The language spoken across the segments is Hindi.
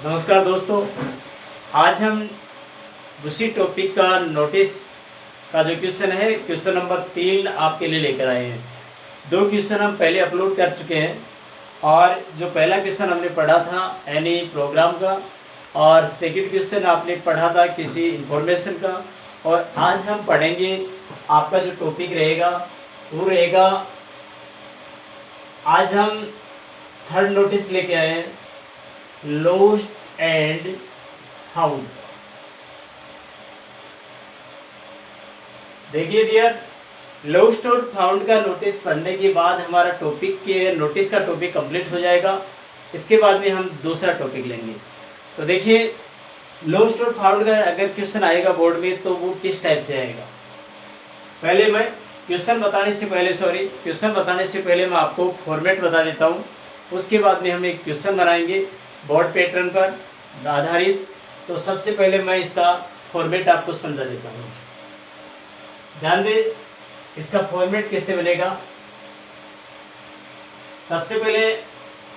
नमस्कार दोस्तों। आज हम उसी टॉपिक का नोटिस का जो क्वेश्चन है, क्वेश्चन नंबर 3 आपके लिए लेकर आए हैं। 2 क्वेश्चन हम पहले अपलोड कर चुके हैं और जो पहला क्वेश्चन हमने पढ़ा था एनी प्रोग्राम का और सेकंड क्वेश्चन आपने पढ़ा था किसी इंफॉर्मेशन का। और आज हम पढ़ेंगे, आपका जो टॉपिक रहेगा वो रहेगा, आज हम थर्ड नोटिस लेके आए हैं, लोस्ट एंड फाउंड। देखिए डियर, लोस्ट और फाउंड का नोटिस पढ़ने के बाद हमारा टॉपिक के नोटिस का टॉपिक कंप्लीट हो जाएगा। इसके बाद में हम दूसरा टॉपिक लेंगे। तो देखिए, लोस्ट और फाउंड का अगर क्वेश्चन आएगा बोर्ड में तो वो किस टाइप से आएगा। पहले मैं क्वेश्चन बताने से पहले मैं आपको फॉर्मेट बता देता हूँ। उसके बाद में हम एक क्वेश्चन बनाएंगे बोर्ड पैटर्न पर आधारित। तो सबसे पहले मैं इसका फॉर्मेट आपको समझा देता हूँ। ध्यान दें, इसका फॉर्मेट कैसे बनेगा। सबसे पहले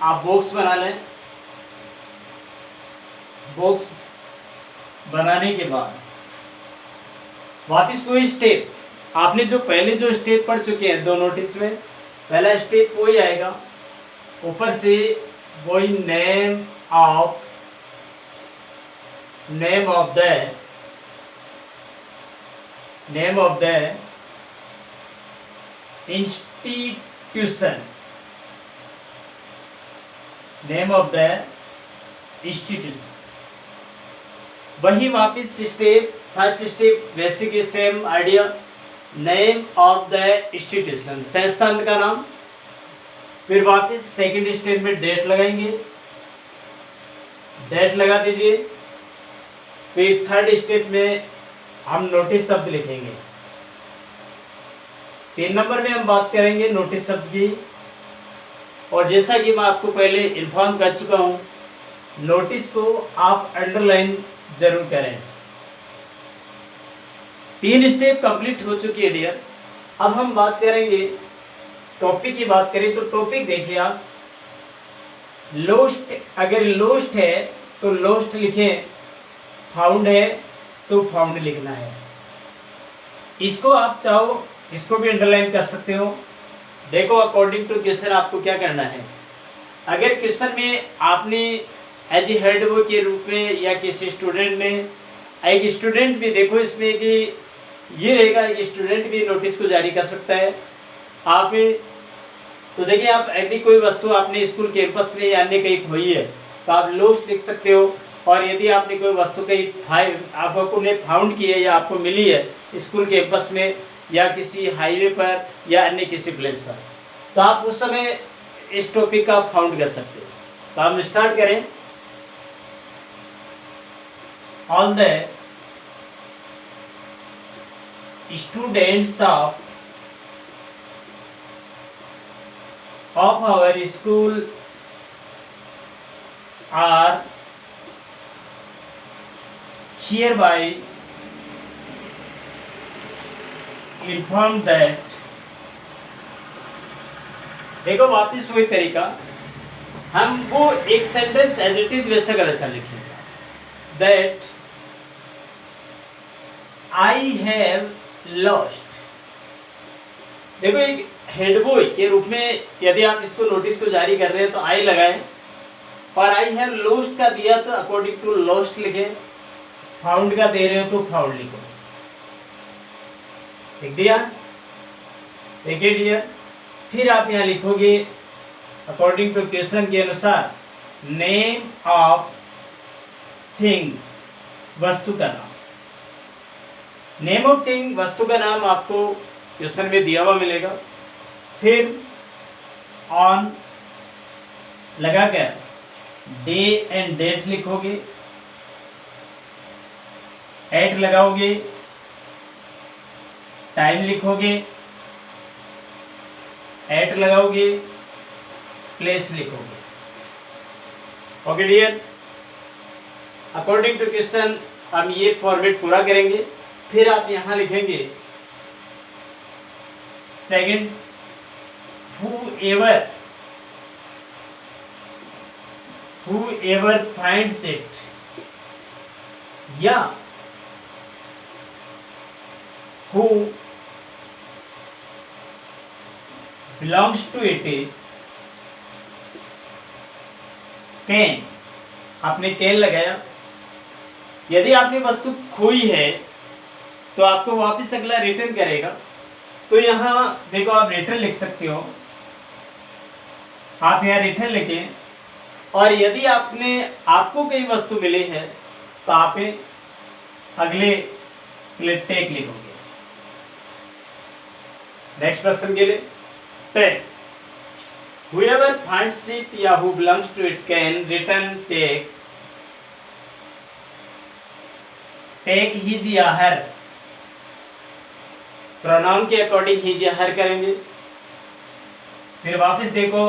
आप बॉक्स बना लें। बॉक्स बनाने के बाद वापस कोई स्टेप, आपने जो पहले जो स्टेप पढ़ चुके हैं 2 नोटिस में, पहला स्टेप वही आएगा। ऊपर से वही नेम ऑफ द इंस्टीट्यूशन, वही वापिस स्टेप, फर्स्ट स्टेप वैसे के same idea, name of the institution, संस्थान का नाम। फिर वापस सेकंड स्टेप में डेट लगाएंगे, डेट लगा दीजिए। फिर थर्ड स्टेप में हम नोटिस शब्द लिखेंगे। 3 नंबर में हम बात करेंगे नोटिस शब्द की। और जैसा कि मैं आपको पहले इन्फॉर्म कर चुका हूं, नोटिस को आप अंडरलाइन जरूर करें। 3 स्टेप कंप्लीट हो चुकी है डियर। अब हम बात करेंगे टॉपिक की। बात करें तो टॉपिक देखिए आप, लोस्ट, अगर लोस्ट है तो लोस्ट लिखें, फाउंड है तो फाउंड लिखना है। इसको आप चाहो इसको भी अंडरलाइन कर सकते हो। देखो, अकॉर्डिंग टू क्वेश्चन आपको क्या करना है। अगर क्वेश्चन में आपने एज ए हेड बॉय के रूप में या किसी स्टूडेंट ने, एक स्टूडेंट भी देखो इसमें कि ये रहेगा, एक स्टूडेंट भी नोटिस को जारी कर सकता है। आप तो देखिए, आप यदि कोई वस्तु आपने स्कूल कैंपस में या अन्य कहीं खोई है तो आप लोस्ट लिख सकते हो। और यदि आपने कोई वस्तु कहीं आपको ने फाउंड की है या आपको मिली है स्कूल कैंपस में या किसी हाईवे पर या अन्य किसी प्लेस पर, तो आप उस समय इस टॉपिक का फाउंड कर सकते हो। तो हम स्टार्ट करें। All the students of our school are hereby informed that, देखो वापिस वही तरीका, हम वो एक सेंटेंस एज इट इज वैसा का वैसा लिखेंगे। That I have lost. देखो, एक हेड बॉय के रूप में यदि आप इसको नोटिस को जारी कर रहे हैं तो आई लगाएं, और आई हैव लॉस्ट का दिया तो अकॉर्डिंग टू लॉस्ट लिखें, फाउंड का दे रहे हो तो फाउंड लिखो। लिख दिया। देखिए डियर, फिर आप यहाँ लिखोगे अकॉर्डिंग टू क्वेश्चन के अनुसार नेम ऑफ थिंग, वस्तु का नाम। नेम ऑफ थिंग, वस्तु का नाम आपको क्वेश्चन में दिया हुआ मिलेगा। फिर ऑन लगाकर डे एंड डेट लिखोगे, एट लगाओगे, टाइम लिखोगे, एट लगाओगे, प्लेस लिखोगे। Okay dear, according to question हम ये फॉर्मेट पूरा करेंगे। फिर आप यहां लिखेंगे second, whoever whoever finds it, या who belongs to it can, आपने कैन लगाया। यदि आपने वस्तु खोई है तो आपको वापस अगला रिटर्न करेगा, तो यहाँ देखो आप रिटर्न लिख सकते हो, आप यहाँ रिटर्न लिखें। और यदि आपको कोई वस्तु मिली है तो आप अगले टेक लिखोगे। नेक्स्ट पर्सन के लिए टेक, whoever finds it या who belongs to it can return take, take his या हर, प्रोनाउन के अकॉर्डिंग हिज या हर करेंगे। फिर वापस देखो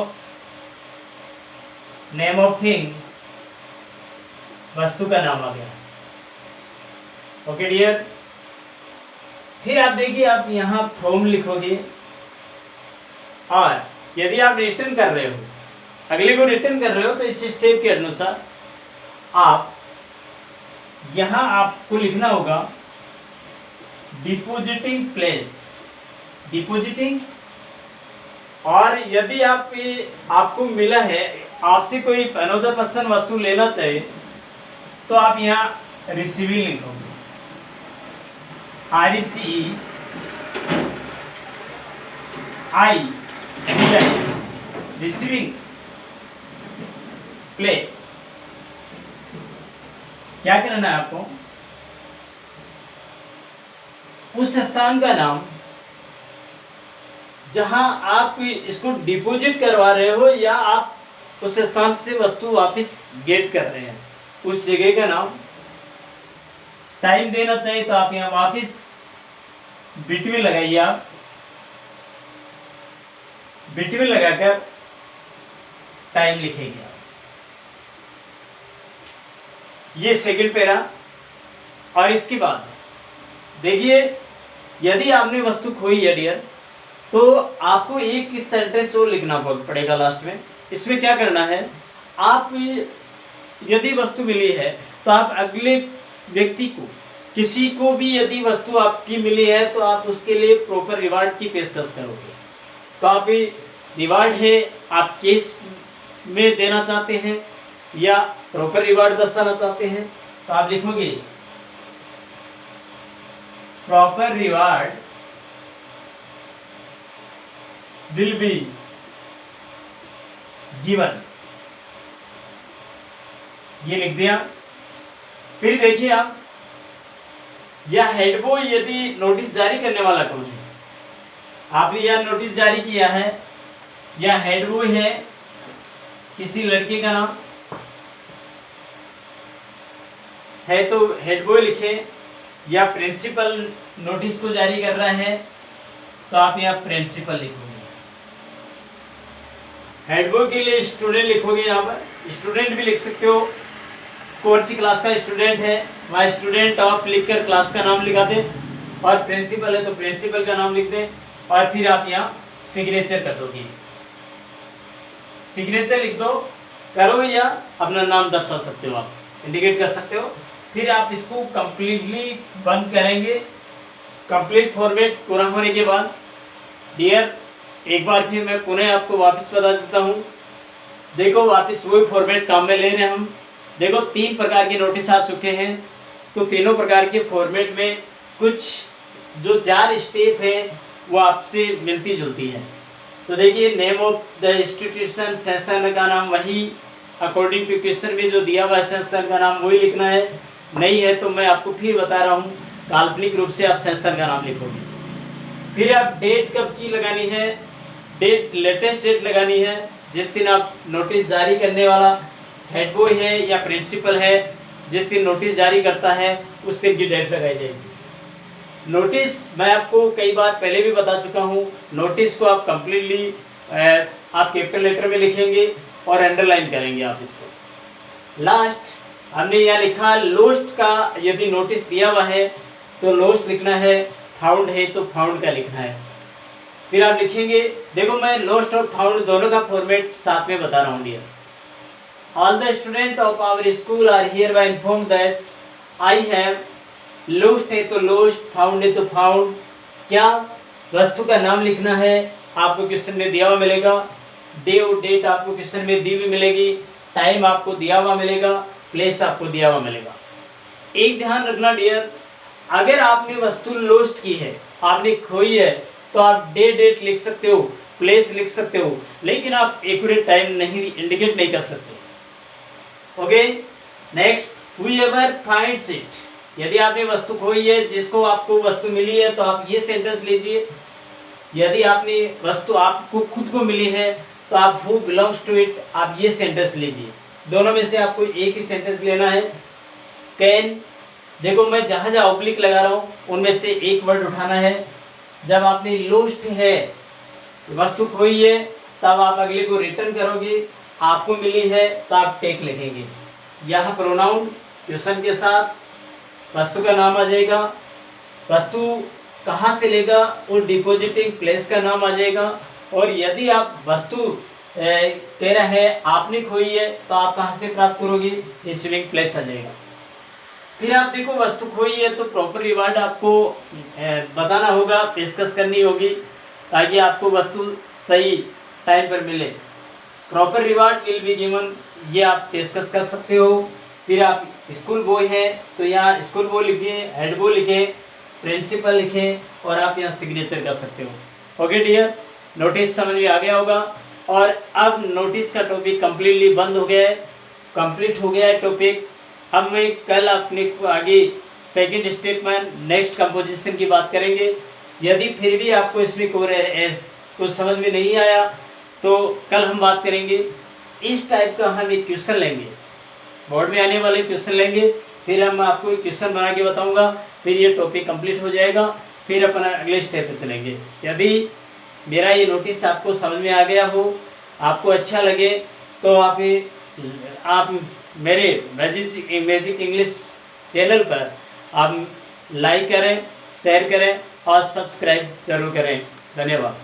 नेम ऑफ थिंग, वस्तु का नाम आ गया। ओके डियर, फिर आप देखिए आप यहाँ फ्रॉम लिखोगे, और यदि आप रिटर्न कर रहे हो, अगले को रिटर्न कर रहे हो, तो इस स्टेप के अनुसार आप यहाँ आपको लिखना होगा डिपोजिटिंग प्लेस, डिपोजिटिंग। और यदि आपको मिला है, आपसे कोई अनदर पर्सन वस्तु लेना चाहिए, तो आप यहाँ रिसीविंग लिखोगे, RECEIVING, रिसीविंग प्लेस। क्या करना है आपको, उस स्थान का नाम जहां आप इसको डिपॉजिट करवा रहे हो या आप उस स्थान से वस्तु वापस गेट कर रहे हैं, उस जगह का नाम। टाइम देना चाहिए तो आप यहाँ वापस बिटवीन लगाइए, आप बिटवीन लगाकर टाइम लिखेंगे आप। ये सेकंड पैरा। और इसके बाद देखिए, यदि आपने वस्तु खोई है डियर, तो आपको एक सेंटेंस और लिखना पड़ेगा लास्ट में। इसमें क्या करना है, आप यदि वस्तु मिली है तो आप अगले व्यक्ति को, किसी को भी यदि वस्तु आपकी मिली है तो आप उसके लिए प्रॉपर रिवार्ड की पेशकश करोगे। तो आप रिवार्ड है, आप केस में देना चाहते हैं या प्रॉपर रिवार्ड दर्शाना चाहते हैं, तो आप लिखोगे proper reward will be given, ये लिख दिया। फिर देखिए आप, यह हेड बॉय यदि नोटिस जारी करने वाला कौन है, आपने यह नोटिस जारी किया है, यह हेड बॉय है, किसी लड़के का नाम है तो हेड बॉय लिखे, या प्रिंसिपल नोटिस को जारी कर रहा है तो आप यहाँ प्रिंसिपल लिखोगे। हेड बॉय के लिए स्टूडेंट लिखोगे, यहाँ पर स्टूडेंट भी लिख सकते हो, कौन सी क्लास का स्टूडेंट है वहाँ स्टूडेंट ऑफ लिखकर क्लास का नाम लिखा दें, और प्रिंसिपल है तो प्रिंसिपल का नाम लिख दें। और फिर आप यहाँ सिग्नेचर कर दोगे, सिग्नेचर लिख दो, करो या अपना नाम दर्शा सकते हो, आप इंडिकेट कर सकते हो। फिर आप इसको कंप्लीटली बंद करेंगे। कंप्लीट फॉर्मेट पूरा होने के बाद डियर, एक बार फिर मैं पुनः आपको वापस बता देता हूँ। देखो वापस वही फॉर्मेट काम में ले रहे हैं हम। देखो 3 प्रकार के नोटिस आ चुके हैं, तो तीनों प्रकार के फॉर्मेट में कुछ जो 4 स्टेप है वो आपसे मिलती जुलती है। तो देखिए, नेम ऑफ द इंस्टीट्यूशन, संस्थान का नाम वही अकॉर्डिंग टू क्वेश्चन में जो दिया हुआ है संस्थान का नाम वही लिखना है। नहीं है तो मैं आपको फिर बता रहा हूँ, काल्पनिक रूप से आप संस्थान का नाम लिखोगे। फिर आप डेट कब की लगानी है, डेट लेटेस्ट डेट लगानी है, जिस दिन आप नोटिस जारी करने वाला हेड बॉय है या प्रिंसिपल है, जिस दिन नोटिस जारी करता है उस दिन की डेट लगाई जाएगी। नोटिस मैं आपको कई बार पहले भी बता चुका हूँ, नोटिस को आप कंप्लीटली आप कैपिटल लेटर में लिखेंगे और अंडरलाइन करेंगे आप इसको। लास्ट हमने यहाँ लिखा लोस्ट का, यदि नोटिस दिया हुआ है तो लोस्ट लिखना है, फाउंड है तो फाउंड का लिखना है। फिर आप लिखेंगे, देखो मैं लोस्ट और फाउंड दोनों का फॉर्मेट साथ में बता रहा हूँ dear. All the student of our school are hereby inform that I have lost है तो लोस्ट, फाउंड है तो फाउंड। क्या वस्तु का नाम लिखना है, आपको क्वेश्चन में दिया हुआ मिलेगा। डे और डेट आपको क्वेश्चन में दी हुई मिलेगी। टाइम आपको दिया हुआ मिलेगा। प्लेस आपको दिया हुआ मिलेगा। एक ध्यान रखना डियर, अगर आपने वस्तु लोस्ट की है, आपने खोई है, तो आप डे डेट लिख सकते हो, प्लेस लिख सकते हो, लेकिन आप एक्यूरेट टाइम नहीं इंडिकेट नहीं कर सकते। Okay, next, whoever finds it. यदि आपने वस्तु खोई है, जिसको आपको वस्तु मिली है, तो आप ये सेंटेंस लीजिए। यदि आपने वस्तु आपको खुद को मिली है, तो आप हु बिलोंग्स टू इट, आप ये सेंटेंस लीजिए। दोनों में से आपको एक ही सेंटेंस लेना है। कैन, देखो मैं जहाँ जहाँ ऑब्लिक लगा रहा हूँ उनमें से एक वर्ड उठाना है। जब आपने लोस्ट है, वस्तु खोई है, तब आप अगले को रिटर्न करोगे। आपको मिली है तो आप टेक लिखेंगे। यहाँ प्रोनाउन क्वेश्चन के साथ वस्तु का नाम आ जाएगा, वस्तु कहाँ से लेगा और डिपॉजिटिंग प्लेस का नाम आ जाएगा। और यदि आप वस्तु कह रहा है आपने खोई है, तो आप कहाँ से प्राप्त करोगे, रिसीविंग प्लेस आ जाएगा। फिर आप देखो वस्तु खोई है तो प्रॉपर रिवार्ड आपको बताना होगा, पेशकश करनी होगी, ताकि आपको वस्तु सही टाइम पर मिले। Proper reward will be given, ये आप पेशकश कर सकते हो। फिर आप स्कूल बॉय है तो यहाँ स्कूल बॉय लिखिए, हेड बॉय लिखें, प्रिंसिपल लिखें और आप यहाँ सिग्नेचर कर सकते हो। ओके डियर, नोटिस समझ में आ गया होगा। और अब नोटिस का टॉपिक कम्प्लीटली बंद हो गया है, कंप्लीट हो गया है टॉपिक। अब मैं कल अपने आगे सेकंड स्टेप में नेक्स्ट कंपोजिशन की बात करेंगे। यदि फिर भी आपको इसमें कुछ समझ में नहीं आया, तो कल हम बात करेंगे। इस टाइप का हम एक क्वेश्चन लेंगे, बोर्ड में आने वाले क्वेश्चन लेंगे, फिर हम आपको एक क्वेश्चन बना के बताऊंगा। फिर ये टॉपिक कंप्लीट हो जाएगा, फिर अपना अगले स्टेप पे चलेंगे। यदि मेरा ये नोटिस आपको समझ में आ गया हो, आपको अच्छा लगे, तो आप मेरे मैजिक इंग्लिश चैनल पर आप लाइक करें, शेयर करें और सब्सक्राइब जरूर करें। धन्यवाद।